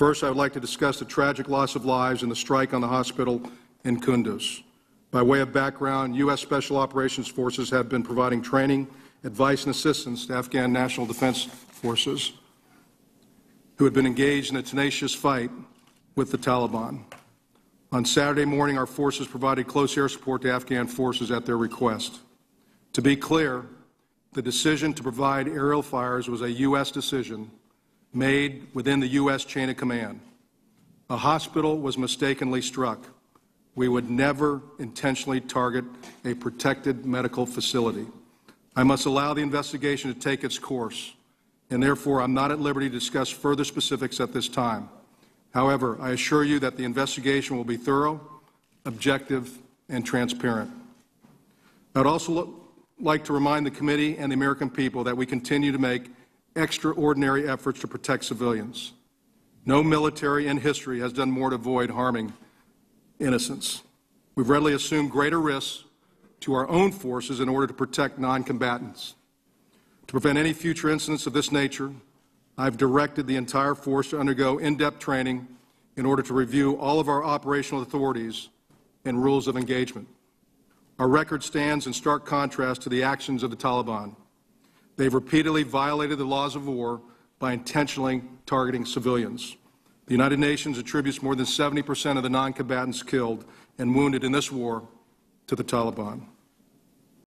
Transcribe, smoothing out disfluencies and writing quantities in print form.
First, I would like to discuss the tragic loss of lives in the strike on the hospital in Kunduz. By way of background, U.S. Special Operations Forces have been providing training, advice, and assistance to Afghan National Defense Forces who had been engaged in a tenacious fight with the Taliban. On Saturday morning, our forces provided close air support to Afghan forces at their request. To be clear, the decision to provide aerial fires was a U.S. decision made within the U.S. chain of command. A hospital was mistakenly struck. We would never intentionally target a protected medical facility. I must allow the investigation to take its course, and therefore I'm not at liberty to discuss further specifics at this time. However, I assure you that the investigation will be thorough, objective, and transparent. I would also like to remind the committee and the American people that we continue to make extraordinary efforts to protect civilians. No military in history has done more to avoid harming innocents. We've readily assumed greater risks to our own forces in order to protect non-combatants. To prevent any future incidents of this nature, I've directed the entire force to undergo in-depth training in order to review all of our operational authorities and rules of engagement. Our record stands in stark contrast to the actions of the Taliban. They've repeatedly violated the laws of war by intentionally targeting civilians. The United Nations attributes more than 70% of the non-combatants killed and wounded in this war to the Taliban.